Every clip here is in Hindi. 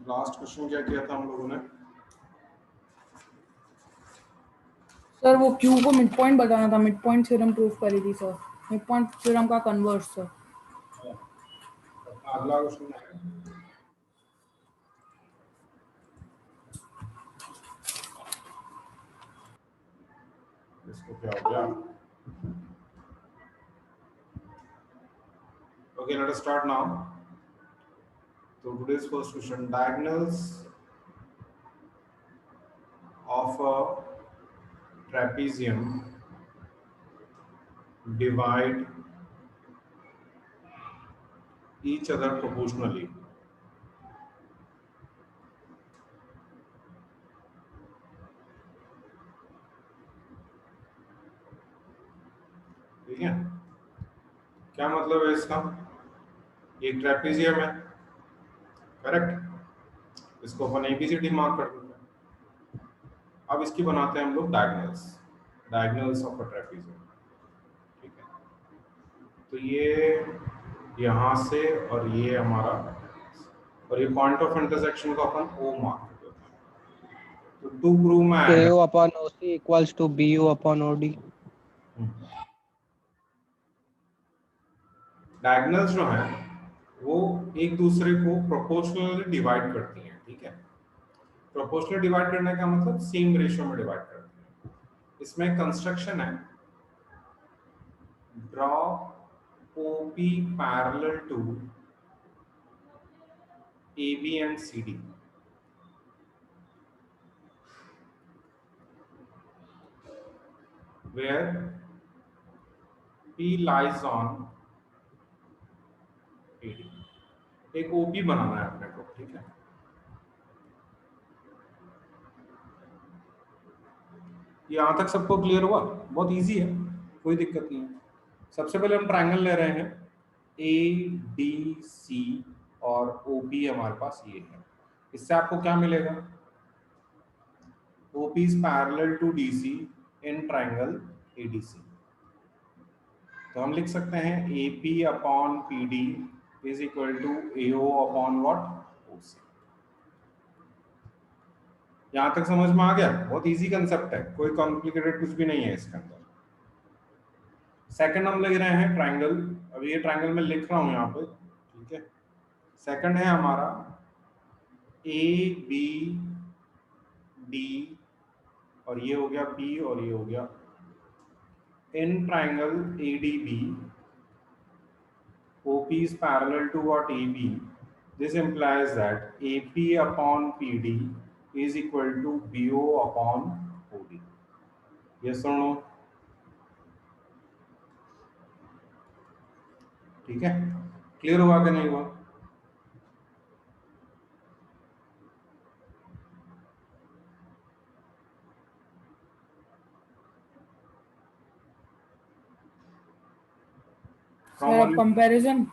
लास्ट क्वेश्चन क्या किया था हम लोगों ने? सर वो क्यू को मिड पॉइंट बताना था, मिड पॉइंट थ्योरम प्रूफ करी थी सर, मिड पॉइंट थ्योरम का कन्वर्स सर। अगला क्वेश्चन है, इसको क्या हो गया? Okay, let us start now. So today's first question: diagonals of a trapezium divide each other proportionally. ठीक है, क्या मतलब है इसका? एक ट्रेपेजियम है, करेक्ट, इसको अपन एबीसीडी मार्क कर देते हैं। अब इसकी बनाते हैं हम लोग diagonals, diagonals of a trapezium. ठीक है, तो ये यहाँ से और ये हमारा, और ये पॉइंट ऑफ इंटरसेक्शन को अपन ओ मार्क कर देते हैं। तो टू प्रूव मैं AO upon OC equals to BU upon OD. Diagonals जो हैं वो एक दूसरे को प्रोपोर्शनली डिवाइड करती हैं। ठीक है, प्रोपोर्शनल डिवाइड करने का मतलब सेम रेशियो में डिवाइड करती हैं। इसमें कंस्ट्रक्शन है, draw OP parallel to AB and CD, where P lies on AD। एक OP बनाना है अपने को। ठीक है, यहाँ तक सबको क्लियर हुआ? बहुत इजी है, कोई दिक्कत नहीं है। सबसे पहले हम ट्रायंगल ले रहे हैं ADC और OP हमारे पास ये है। इससे आपको क्या मिलेगा? OP is parallel to DC in triangle ADC। तो हम लिख सकते हैं AP upon PD is equal to AO upon what? OC। यहां तक समझ में आ गया? बहुत इजी कंसेप्ट है, कोई कॉम्प्लिकेटेड कुछ भी नहीं है इसके अंदर। सेकंड हम लिख रहे हैं ट्रायंगल, अभी ये ट्रायंगल में लिख रहा हूं यहाँ पे। ठीक है, सेकंड है हमारा ABD और ये हो गया P और ये हो गया in triangle ADB। OP is parallel to what? AB। This implies that AP upon PD is equal to BO upon OD। Yes or no? ठीक है, क्लियर हुआ कि नहीं हुआ? सर अब कंपैरिजन,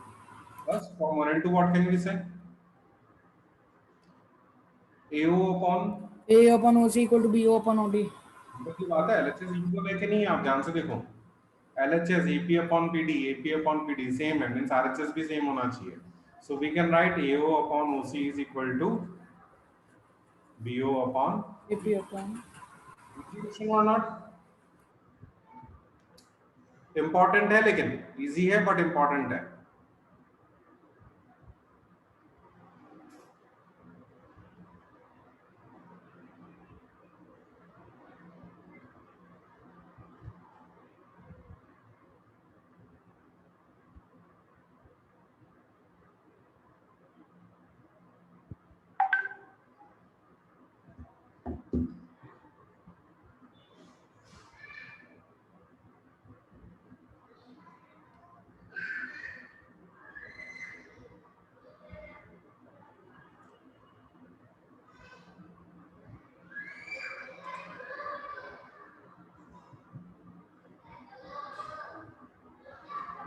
बस from 1 to what can we say? AO upon A upon OC equal to BO upon OD। की बात है। LHS EP को लेके नहीं है, आप ध्यान से देखो। LHS AP upon PD, AP upon PD same है, मींस RHS भी सेम होना चाहिए। So we can write AO upon OC is equal to BO upon AP upon। Easy or not? Important है, लेकिन इजी है बट इंपॉर्टेंट है।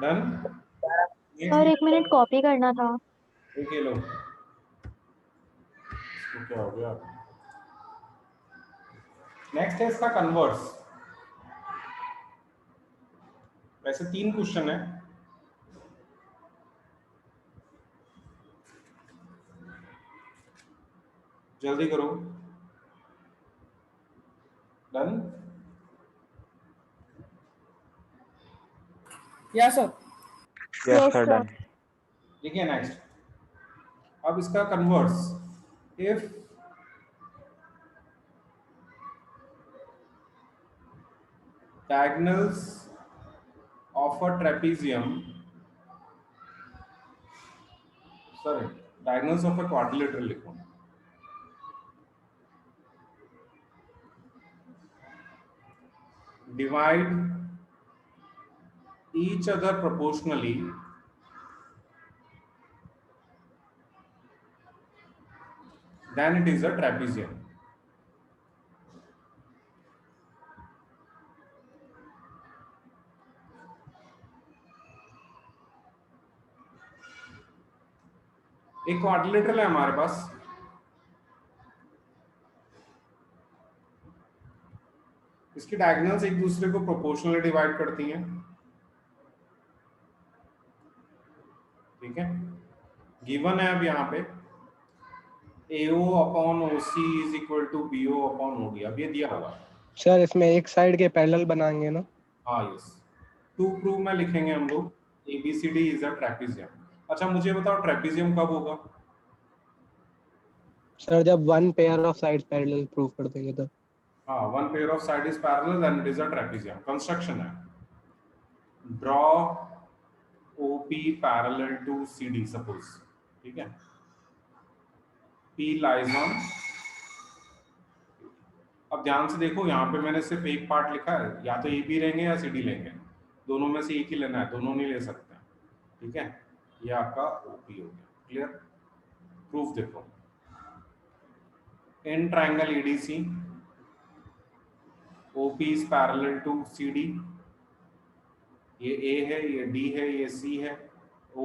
डन? सर 1 मिनट कॉपी करना था। एक लो, इसको क्या हो गया? नेक्स्ट है इसका कन्वर्स। वैसे 3 क्वेश्चन है, जल्दी करो। डन। या sir. Yes, Yes, sir, sir. done. देखिए नेक्स्ट, अब इसका converse, if diagonals of a trapezium, sorry, diagonals of a quadrilateral लिखो, divide each other proportionally, then it is a trapezium. एक क्वाड्रिलेटरल है हमारे पास, इसकी डायगोनल्स एक दूसरे को प्रोपोर्शनली डिवाइड करती हैं, ठीक है। गिवन है अब यहाँ पे AO upon OC is equal to BO upon OD, अब ये दिया हुआ है। सर इसमें एक साइड के पैरेलल बनाएंगे ना? हाँ यस, टू प्रूव में लिखेंगे हम लोग ABCD इज अ ट्रेपेजियम। अच्छा मुझे बताओ ट्रेपेजियम कब होगा? सर जब one pair of sides parallel prove कर देंगे तब। हाँ, one pair of side is parallel then it is a trapezium. Construction है, draw OP parallel to CD suppose, ठीक है, P लाइज ऑन, अब ध्यान से देखो यहाँ पे मैंने सिर्फ एक पार्ट लिखा है, या तो AB लेंगे या CD लेंगे, दोनों में से एक ही लेना है, दोनों नहीं ले सकते, ठीक है। ये आपका OP हो गया, क्लियर। प्रूफ देखो, in triangle EDC OP is parallel to CD, ये A है, ये D है, ये C है,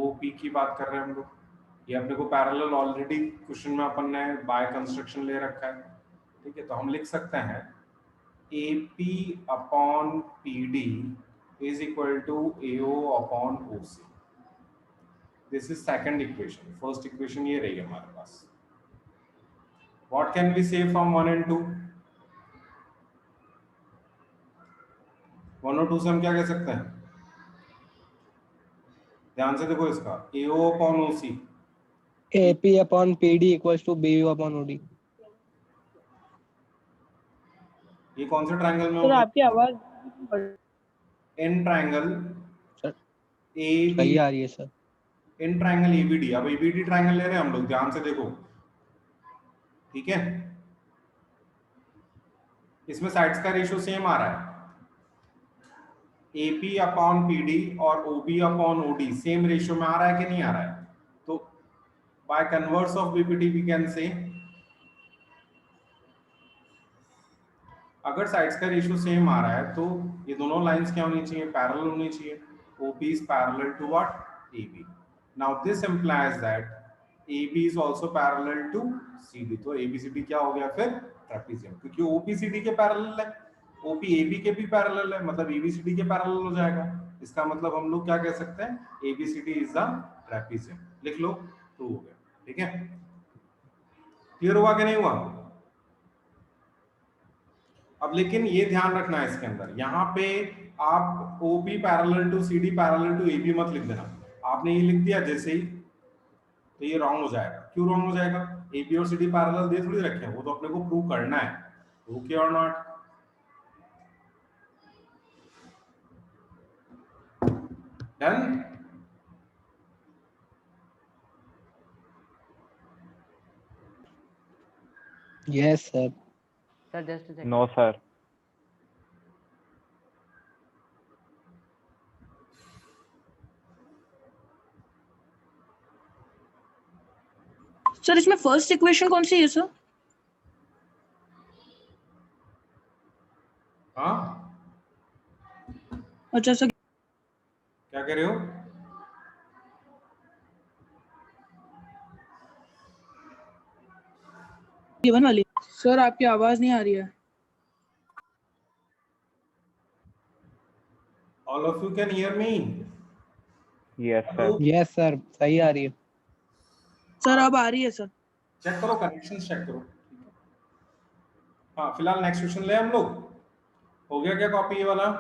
OP की बात कर रहे हैं हम लोग, ये अपने को पैरेलल ऑलरेडी क्वेश्चन में अपन ने बाय कंस्ट्रक्शन ले रखा है, ठीक है। तो हम लिख सकते हैं AP upon PD is equal to AO upon OC। This is second equation, first equation ये रही हमारे पास। What can we say from 1 and 2? 1 और 2 से हम क्या कह सकते हैं? ध्यान से देखो इसका, AO upon OC, AP upon PD equals to BU upon OD। ये कौन से ट्रायंगल में सर होगी? आपकी आवाज इन ट्रायंगल सर AB, सही आ रही है सर। इन ट्रायंगल ABD, अब ABD ट्रायंगल ले रहे हैं हम लोग, ध्यान से देखो, ठीक है। इसमें साइड्स का रेशियो सेम आ रहा है, AP अपॉन PD और OB upon OD same ratio में आ रहा है कि नहीं आ रहा है? तो by converse of BPT we can say, अगर साइड्स का रेशियो सेम आ रहा है तो ये दोनों लाइंस क्या होनी चाहिए? पैरेलल होनी चाहिए। OP is parallel to what? AB. Now this implies that AB is also parallel to CD. तो ABCD क्या हो गया फिर? ट्रेपेजियम, क्योंकि OPCD के पैरेलल है, OP AB के भी पैरेलल है, मतलब ABCD के पैरेलल हो जाएगा। इसका मतलब हम लोग क्या कह सकते हैं? ABCD is a trapezium. लिख लो, प्रूव हो गया, ठीक है। क्लियर हुआ कि नहीं हुआ? अब लेकिन ये ध्यान रखना है इसके अंदर, यहाँ पे आप OP parallel to CD parallel to AB मत लिख देना। आपने ये लिख दिया जैसे ही, तो ये रॉन्ग हो जाएगा। क्यों रॉन्ग हो जाएगा? AB और CD पैरेलल दे थोड़ी रखे हैं, वो तो अपने को प्रूव करना है, ओके और not. Done? Yes sir. Sir, just a second. No, sir. Sir इसमें फर्स्ट इक्वेशन कौन सी है सर? हाँ, अच्छा सर, क्या कह रहे हो? गिवन वाली। सर आपकी आवाज नहीं आ रही है। All of you can hear me? Yes, sir. Yes sir सही आ रही है। सर अब आ रही है सर। चेक करो, कनेक्शन चेक करो। हाँ फिलहाल नेक्स्ट क्वेश्चन ले हम लोग। हो गया क्या कॉपी ये वाला?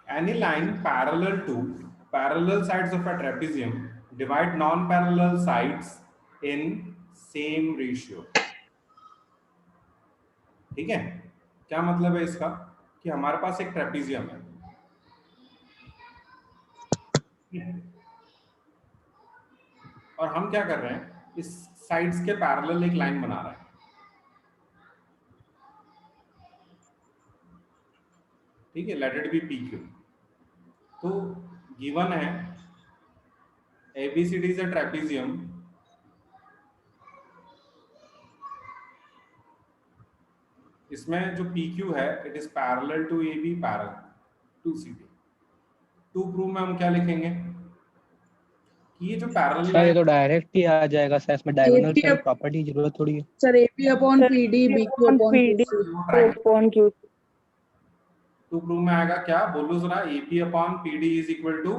Any line parallel to parallel sides of a trapezium divide non-parallel sides in same ratio। ठीक है, क्या मतलब है इसका कि हमारे पास एक ट्रेपेजियम है, और हम क्या कर रहे हैं, इस साइड्स के पैरेलल एक लाइन बना रहे हैं। ठीक है, let it be P Q. तो गिवन है ABCD इज अ ट्रेपेजियम इसमें जो PQ है it is parallel to AB parallel to CD। To prove में हम क्या लिखेंगे कि ये जो पैरेलल सर ये लाइन, तो डायरेक्ट ही आ जाएगा सर, इसमें डायगोनल AP की प्रॉपर्टी की जरूरत थोड़ी है। Sir AP upon PD BQ upon PD QC। upon QC। To prove में आएगा क्या, बोलो जरा। AP upon PD is equal to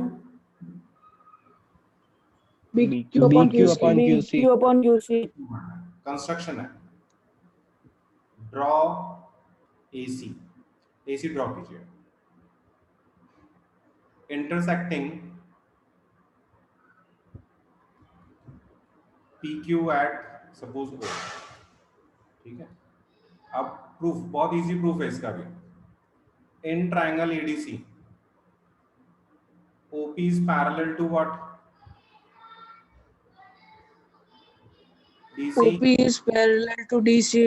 BQ upon BQ QC। Upon QC। BQ upon QC। Construction है, ड्रॉ AC ड्रॉ कीजिए, intersecting PQ at suppose O। ठीक है, अब प्रूफ बहुत इजी प्रूफ है इसका भी। In triangle ADC OP is parallel to what? DC। OP is parallel to DC।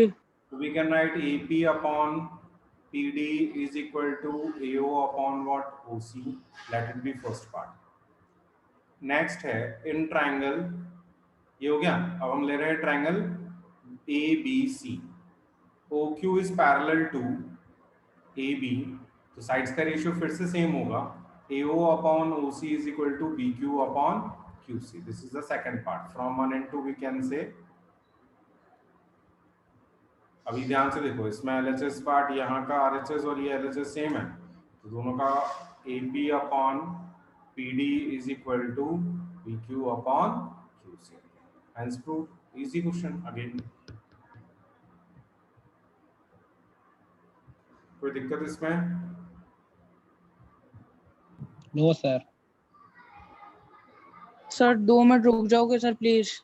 We can write AP upon PD is equal to AO upon what? OC। Let it be first part। Next है इन ट्राइंगल, ये हो गया। अब हम ले रहे हैं triangle ABC। OQ is parallel to AB, तो साइड्स का रेशियो फिर से सेम होगा, AO upon OC is equal to BQ upon QC। This is the second part. From 1 and 2 we can say, अभी ध्यान से देखो, इसमें LHS पार्ट, यहाँ का RHS और ये LHS सेम है, तो दोनों का AP upon PD is equal to BQ upon QC। Hence proved. Easy question again. कोई दिक्कत इसमें? No sir. सर 2 मिनट रुक जाओगे सर प्लीज।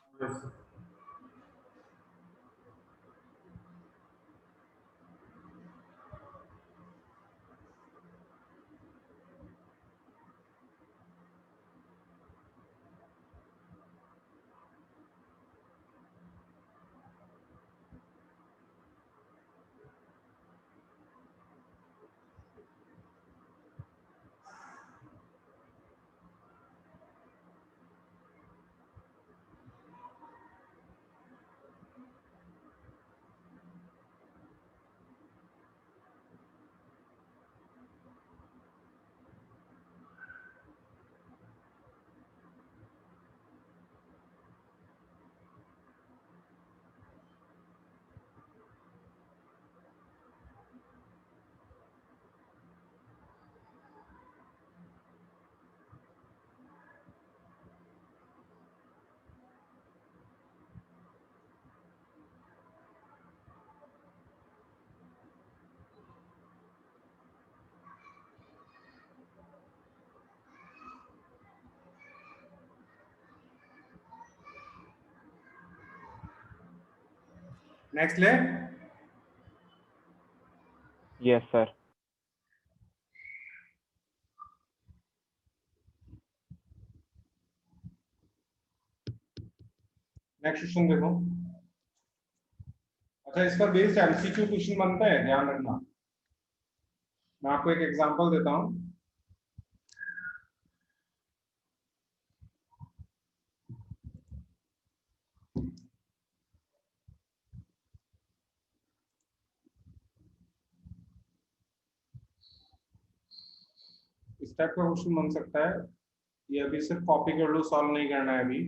नेक्स्ट ले। Yes sir। नेक्स्ट क्वेश्चन देखो। अच्छा, इस पर बेस्ड एमसीक्यू क्वेश्चन बनता है, ध्यान रखना। मैं आपको एक एग्जांपल देता हूं। इस टाइप का क्वेश्चन बन सकता है। ये अभी सिर्फ कॉपी कर लो, सॉल्व नहीं करना है अभी।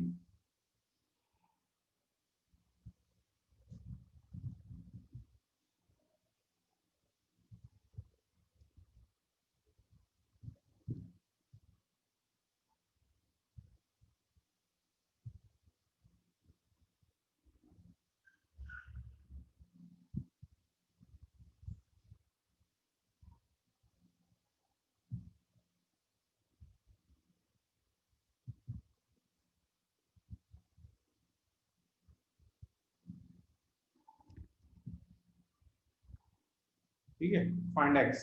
ठीक है, फाइंड एक्स।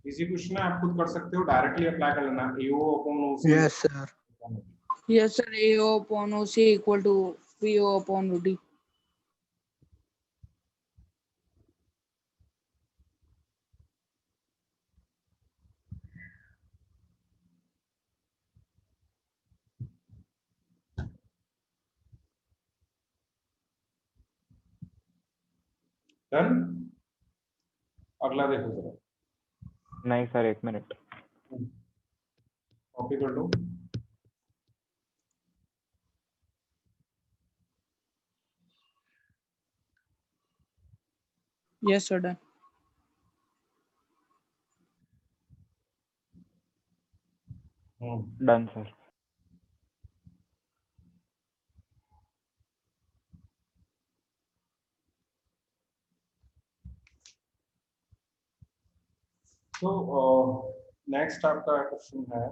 इजी क्वेश्चन है, आप खुद कर सकते हो, डायरेक्टली अप्लाई कर लेना। AO upon OC। Yes, sir. Yes, sir. AO upon OC equal to PO upon OD. Done. अगला देखो जरा, नहीं सर, 1 मिनट। कॉपी कर लो। Yes, sir. Done. Done sir. तो नेक्स्ट आपका क्वेश्चन है,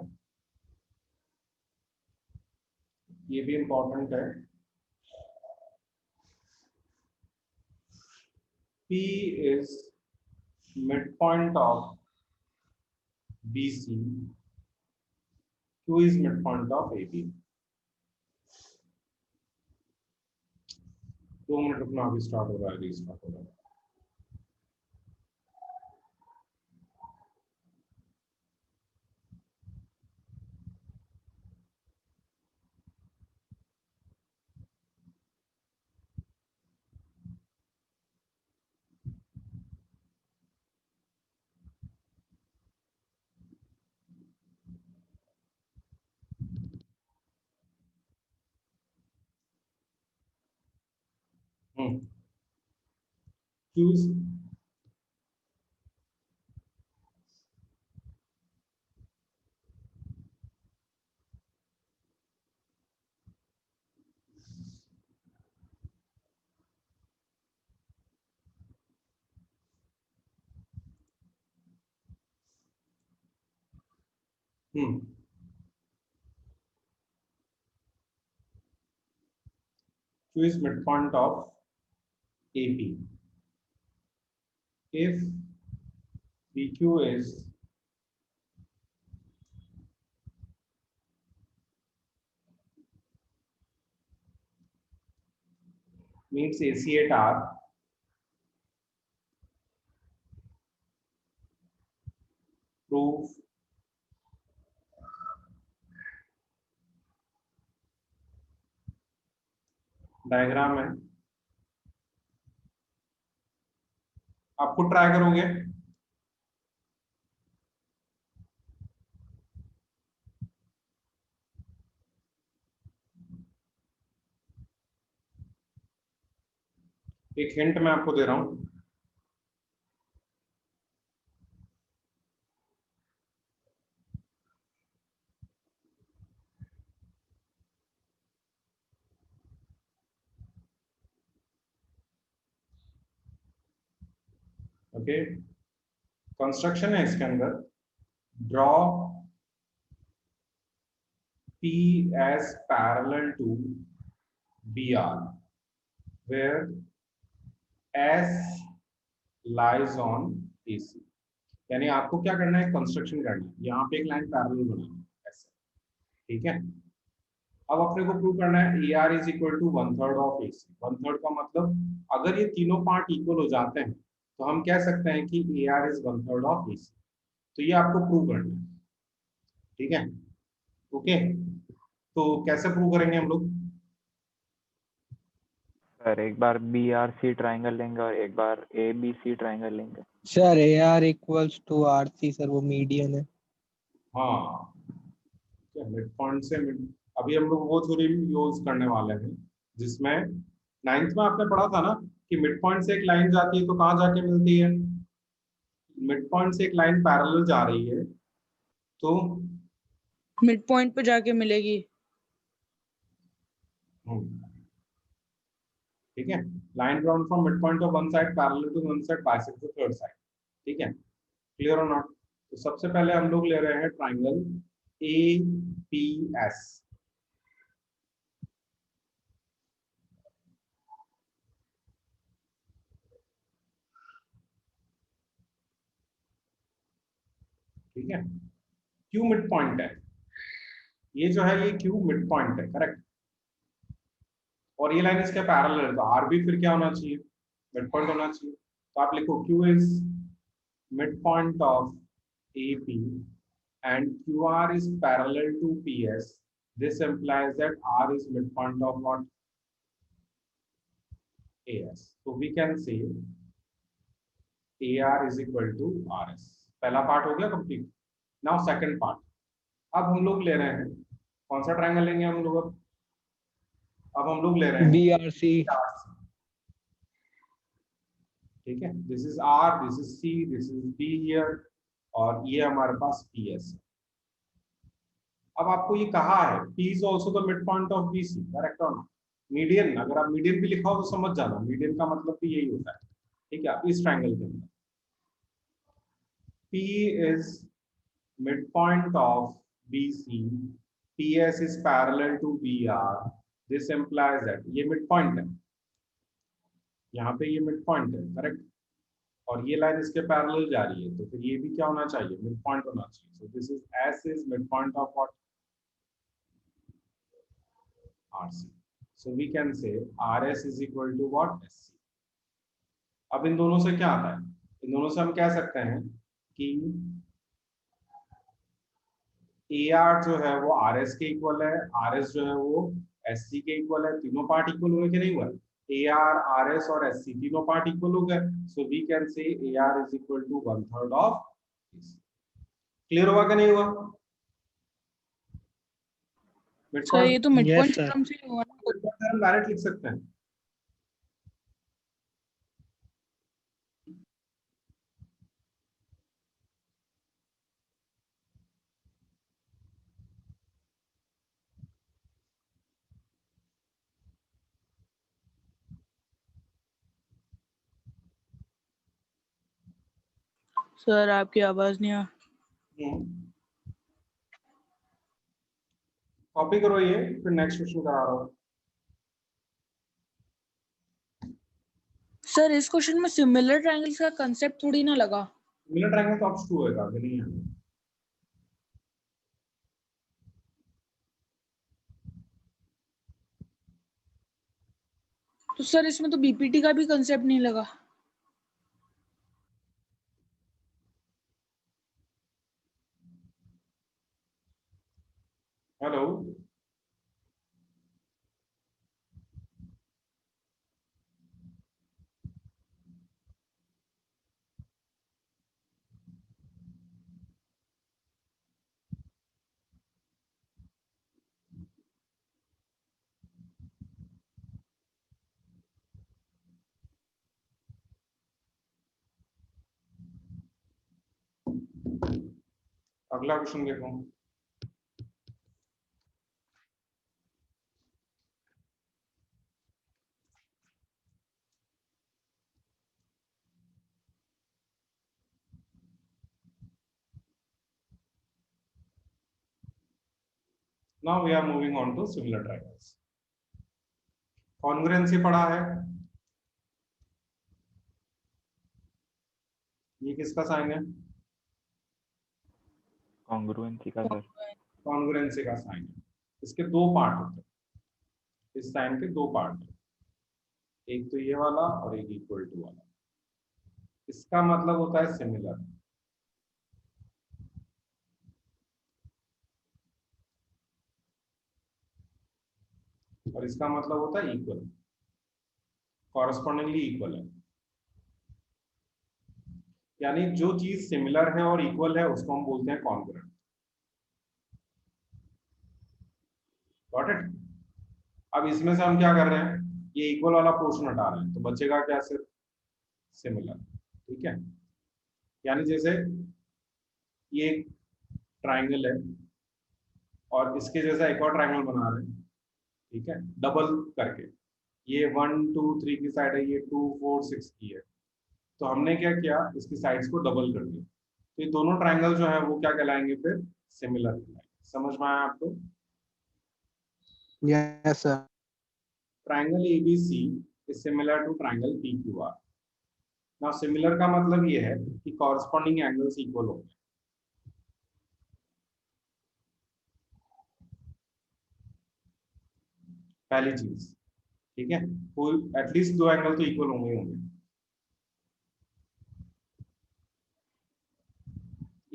ये भी इंपॉर्टेंट है। P is midpoint of BC. Q is midpoint of AB. 2 minute रुकना, अभी स्टार्ट हो रहा है, रीस्टार्ट हो रहा है। Q is Q is midpoint of AP. If PQ is means AC at R, prove diagram है, आप खुद ट्राई करोगे। एक हिंट मैं आपको दे रहा हूं, ओके। कंस्ट्रक्शन है इसके अंदर, draw P as parallel to BR where S lies on AC। यानी आपको क्या करना है, कंस्ट्रक्शन करना है। यहाँ पे एक लाइन पैरेलल बनानी है ऐसे, ठीक है। अब अपने को प्रूव करना है A R is equal to 1/3 of A C. 1/3 का मतलब अगर ये तीनों पार्ट इक्वल हो जाते हैं तो हम कह सकते हैं कि ए आर इज 1/3 ऑफ ए सी। तो ये आपको प्रूव करना है, ठीक है। ओके, तो कैसे प्रूव करेंगे हम लोग? सर एक बार बी आर सी ट्राइंगल लेंगे और एक बार ए बी सी ट्राइंगल लेंगे। Sir A R equals to R C, sir वो मीडियन है। हाँ, मिड पॉइंट से मिड, अभी हम लोग वो थ्योरी यूज करने वाले हैं जिसमें 9th में आपने पढ़ा था ना कि मिड पॉइंट से एक लाइन जाती है तो कहाँ जाके मिलती है? मिड पॉइंट से एक लाइन पैरेलल जा रही है तो मिड पॉइंट पे जाके मिलेगी। ठीक है, line drawn from mid point of one side parallel to one side bisect the third side. ठीक है, क्लियर और नॉट? तो सबसे पहले हम लोग ले रहे हैं ट्राइंगल ए पी एस। ठीक है, क्यू मिड पॉइंट है, ये जो है ये क्यू मिड पॉइंट है, करेक्ट। और ये लाइन इसके पैरेलल है तो आर भी फिर क्या होना चाहिए? मिड पॉइंट होना चाहिए। तो आप लिखो Q is mid point of A P and QR is parallel to PS. This implies that R is midpoint of what? AS. So we can say AR is equal to RS. पहला पार्ट हो गया कंप्लीट। नाउ सेकंड पार्ट, अब हम लोग ले रहे हैं कौन सा ट्रायंगल लेंगे हम लोग? अब हम लोग ले रहे हैं बी आर सी। ठीक है, this is R, this is C, this is B here, और ये हमारे पास PS है। अब आपको ये कहा है P is also the midpoint of BC, correct और नॉट? मीडियन, अगर आप मीडियन भी लिखा हो तो समझ जाना, मीडियन का मतलब भी यही होता है। ठीक है, इस ट्रायंगल के अंदर P is midpoint of BC, PS is parallel to BR, this implies that ये midpoint है, यहाँ पे ये midpoint है, करेक्ट। और ये लाइन इसके पैरेलल जा रही है तो फिर ये भी क्या होना चाहिए? midpoint होना चाहिए। So this is S is midpoint of what? RC. So we can say RS is equal to what? SC. अब इन दोनों से क्या आता है? इन दोनों से हम कह सकते हैं कि AR जो है वो RS के इक्वल है, RS जो है वो SC के इक्वल है। तीनों पार्ट इक्वल हुए कि नहीं हुआ? AR, RS और SC तीनों पार्ट इक्वल हो गए। So we can say AR is equal to 1/3 of BC. Clear हुआ कि नहीं हुआ? सर ये तो mid Yes, point sir. Theorem से ही हुआ ना। हम डायरेक्ट लिख सकते हैं। सर आपकी आवाज नहीं आ। कॉपी करो ये, फिर नेक्स्ट क्वेश्चन करा रहा हूँ। सर इस क्वेश्चन में सिमिलर ट्रायंगल्स का कांसेप्ट थोड़ी ना लगा। सिमिलर ट्रायंगल तो ऑप्शन 2 होगा कि नहीं है? तो सर इसमें तो बीपीटी का भी कांसेप्ट नहीं लगा। हेलो, अगला क्वेश्चन देखो। Now we are moving on to similar triangles. Congruency पढ़ा है, ये किसका साइन है? कॉन्ग्रुएंसी का सर। कॉन्ग्रुएंसी का साइन है। इसके दो पार्ट होते हैं, इस साइन के दो पार्ट, एक तो ये वाला और एक इक्वल टू वाला। इसका मतलब होता है सिमिलर, और इसका मतलब होता है इक्वल, कॉरस्पॉन्डिंगली इक्वल है। यानी जो चीज सिमिलर है और इक्वल है उसको हम बोलते हैं कॉन्ग्रुएंट। Got it? अब इसमें से हम क्या कर रहे हैं, ये इक्वल वाला पोर्शन हटा रहे हैं, तो बचेगा क्या, सिर्फ सिमिलर। ठीक है, यानी जैसे ये एक ट्राइंगल है और इसके जैसा एक और ट्राइंगल बना रहे हैं, ठीक है, डबल करके। ये 1 2 3 की साइड है, ये 2 4 6 की है, तो हमने क्या किया, इसकी साइड्स को डबल कर दिया, तो ये दोनों ट्राइंगल जो है वो क्या कहलाएंगे, फिर सिमिलर कहलाएंगे। समझ में आया आपको? Yes sir. Triangle ABC is similar to triangle PQR. Now similar का मतलब ये है कि कॉरस्पॉन्डिंग एंगल्स इक्वल होंगे। पहली चीज, ठीक है, कोई एटलीस्ट दो एंगल तो इक्वल होंगे ही होंगे।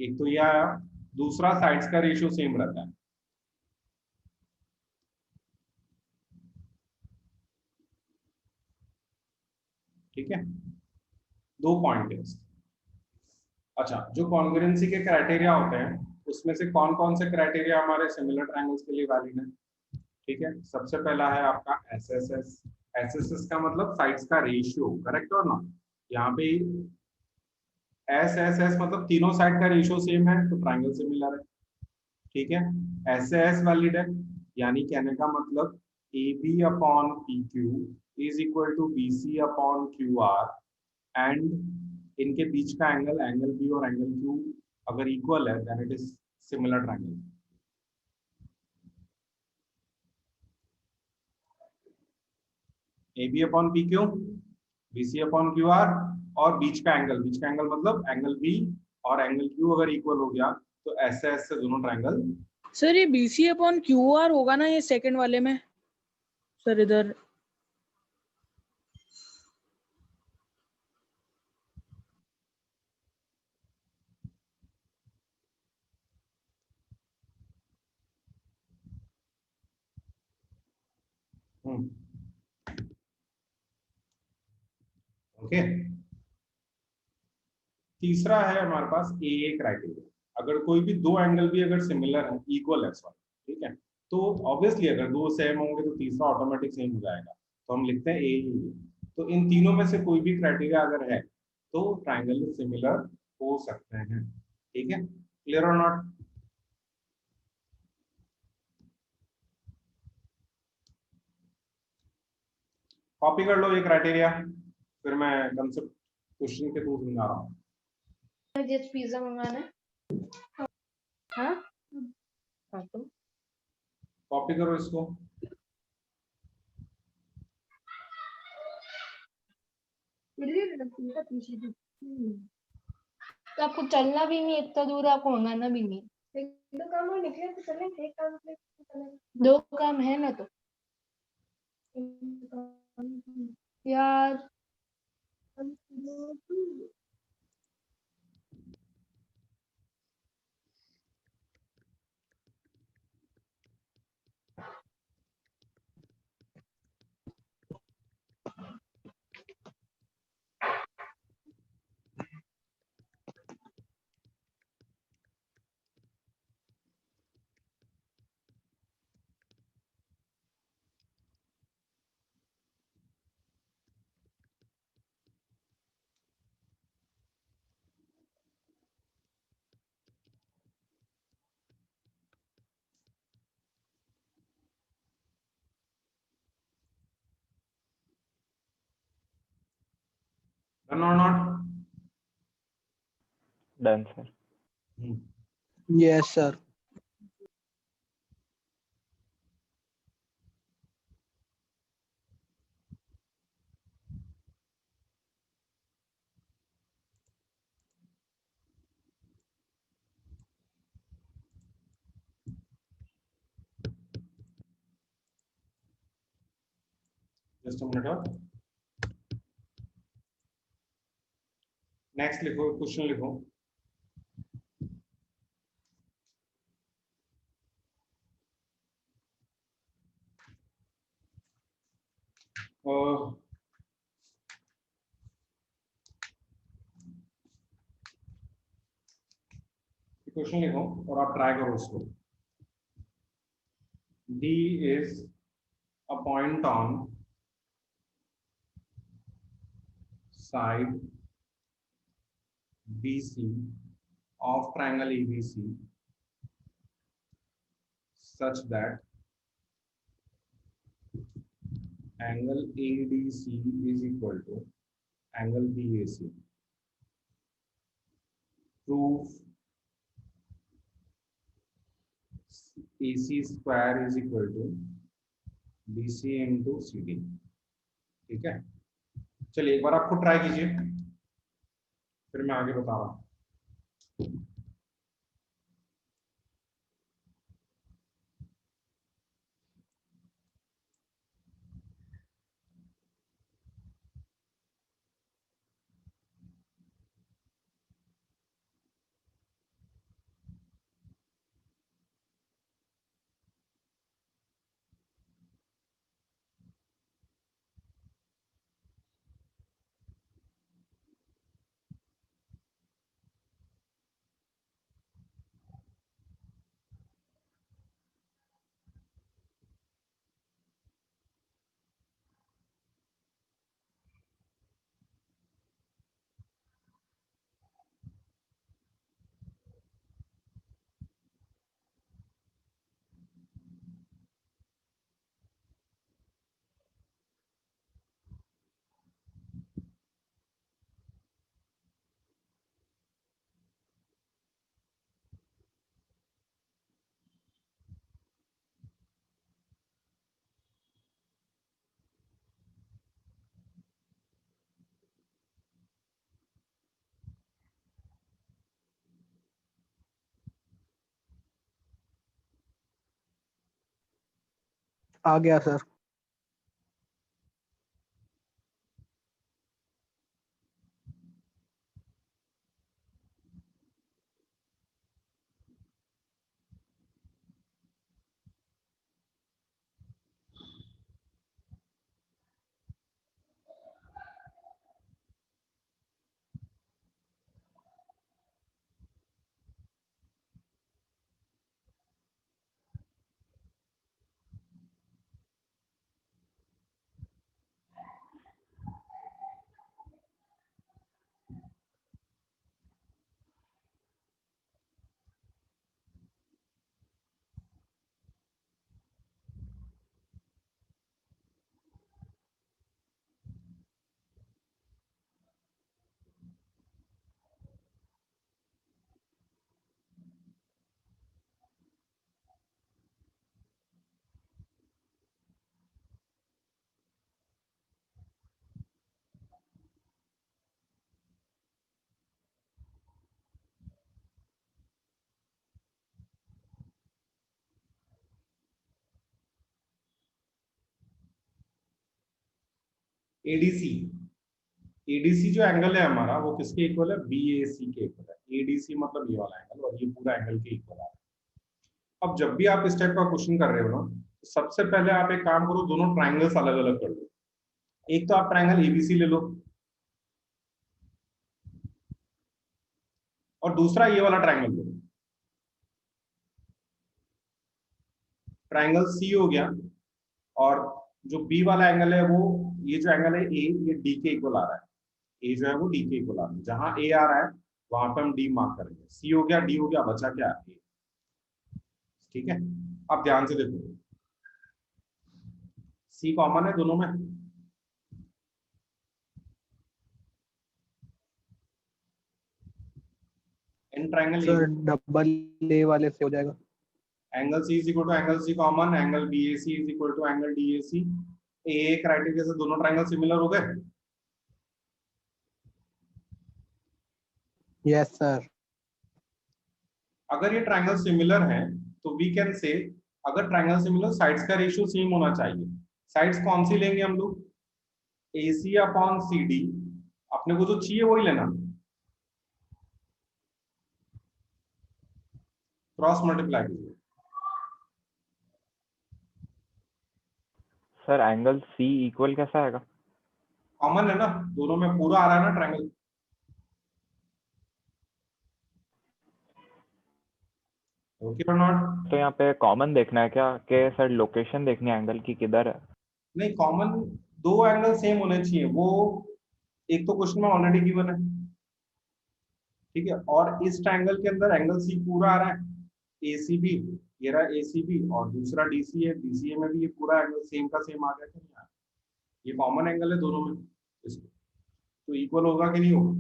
एक तो ये आया, दूसरा साइड्स का रेशियो सेम रहता है। ठीक है, दो पॉइंट है। अच्छा, जो कॉन्ग्रुएंसी के क्राइटेरिया होते हैं उसमें से कौन कौन से क्राइटेरिया हमारे सिमिलर ट्रायंगल्स के लिए वैलिड है? ठीक है, सबसे पहला है आपका एसएसएस। एसएसएस का मतलब साइड्स का रेशियो, करेक्ट और नॉट? यहाँ पे एसएसएस मतलब तीनों साइड का रेशियो सेम है तो ट्रायंगल सिमिलर है। ठीक है, एसएस वैलिड है, यानी कहने का मतलब A B upon P Q is equal to B C upon Q R, and इनके बीच का एंगल, एंगल बी और एंगल क्यू अगर इक्वल है then it is similar triangle. A B upon P Q, B C upon Q R, और बीच का एंगल मतलब एंगल बी और एंगल क्यू अगर इक्वल हो गया तो ऐसे ऐसे दोनों ट्रायंगल। सर ये BC अपॉन QR होगा ना ये सेकंड वाले में? सर इधर ओके, तीसरा है हमारे पास ए क्राइटेरिया। अगर कोई भी दो एंगल भी अगर सिमिलर है, इक्वल है सॉरी, ठीक है, तो ऑब्वियसली अगर दो सेम होंगे तो तीसरा ऑटोमेटिक सेम हो जाएगा, तो हम लिखते हैं ए ही। तो इन तीनों में से कोई भी क्राइटेरिया अगर है तो ट्राइंगल सिमिलर हो सकते हैं। ठीक है, क्लियर और नॉट? कॉपी कर लो ये क्राइटेरिया, फिर मैं कंसेप्ट क्वेश्चन के थ्रू समझा रहा हूँ। जस्ट पिज्जा मंगाना है। हाँ हाँ, तो कॉपी करो इसको। तो आपको चलना भी नहीं इतना दूर, आपको मंगाना भी नहीं। दो काम और निकले तो चले, एक काम से दो काम है ना, तो यार डन और not? Done sir. Yes sir. Just a minute. Next लिखो, क्वेश्चन लिखो। क्वेश्चन लिखो और आप ट्राई करो उसको। D is a point on side BC of triangle ABC such that angle ADC is equal to angle BAC. Proof AC square is equal to BC into CD। ठीक है, चलिए एक बार आपको ट्राई कीजिए, फिर मैं आगे बता रहा हूँ। आ गया सर। एडीसी, एडीसी जो एंगल है हमारा वो किसके इक्वल है? बीएसी के इक्वल है। एडीसी मतलब ये वाला एंगल और ये पूरा एंगल के इक्वल है। अब जब भी आप इस टाइप का क्वेश्चन कर रहे हो ना, तो सबसे पहले आप एक काम करो, दोनों ट्राइंगल्स अलग अलग कर लो। एक तो आप ट्राइंगल एबीसी ले लो और दूसरा ये वाला ट्राइंगल लो। ट्राइंगल सी हो गया और जो बी वाला एंगल है वो, ये जो एंगल है ए, ये डी के इक्वल आ रहा है। ए जो है वो डी के इक्वल आ रहा है। जहां ए आ रहा है वहां पे हम डी मार्क करेंगे। सी हो गया, डी हो गया, बचा क्या? ए। ठीक है, अब ध्यान से देखो, सी कॉमन है दोनों में। इन ट्राइंगल सर डबल ए वाले से हो जाएगा। Angle C is equal to angle C common, angle B A C is equal to angle D A C. A criteria से दोनों ट्राइंगल सिमिलर हो गए। Yes sir. अगर ये ट्राइंगल सिमिलर हैं तो वी कैन से, अगर ट्राइंगल सिमिलर, साइड्स का रेशियो सेम होना चाहिए। साइड्स कौन सी लेंगे हम लोग? AC अपॉन CD, अपने को जो चाहिए वही लेना, क्रॉस मल्टीप्लाई कीजिए। सर एंगल सी इक्वल कैसा आएगा? कॉमन है ना, दोनों में पूरा आ रहा है ना ट्रायंगल। ओके और नॉट? तो यहाँ पे कॉमन देखना है क्या कि सर लोकेशन देखनी है एंगल की किधर है? नहीं, कॉमन दो एंगल सेम होने चाहिए, वो एक तो क्वेश्चन में ऑलरेडी गिवन है, ठीक है, और इस ट्रायंगल के अंदर एंगल सी पूरा आ रहा है, ACB, ये रहा ACB, और दूसरा DC है, DCA में भी ये पूरा एंगल सेम का सेम आ गया कि नहीं आ रहा? ये कॉमन एंगल है दोनों में, इसको तो इक्वल होगा कि नहीं होगा?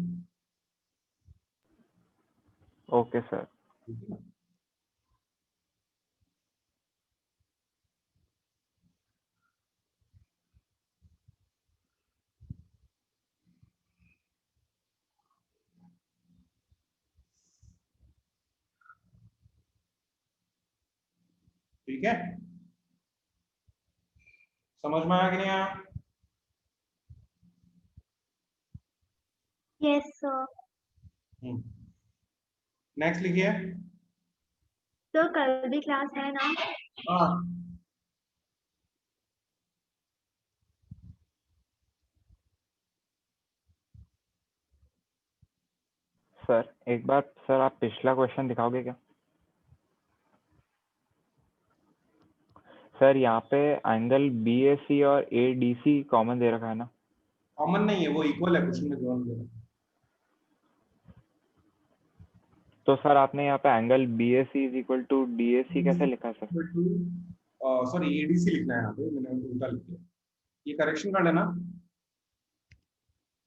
Okay sir. ठीक है ना? ठीक है, समझ में आया कि नहीं आया? Yes sir. नेक्स्ट लिखिए। सर कल भी क्लास है ना? हाँ, सर एक बार सर आप पिछला क्वेश्चन दिखाओगे क्या? सर यहाँ पे एंगल BAC और ADC कॉमन दे रखा है ना? कॉमन नहीं है, वो इक्वल है, क्वेश्चन में गिवन है। तो सर आपने यहाँ पे angle BAC is equal to DAC कैसे लिखा सर? सॉरी ADC लिखना है यहाँ पे, मैंने उल्टा लिख दिया, ये करेक्शन कर लेना।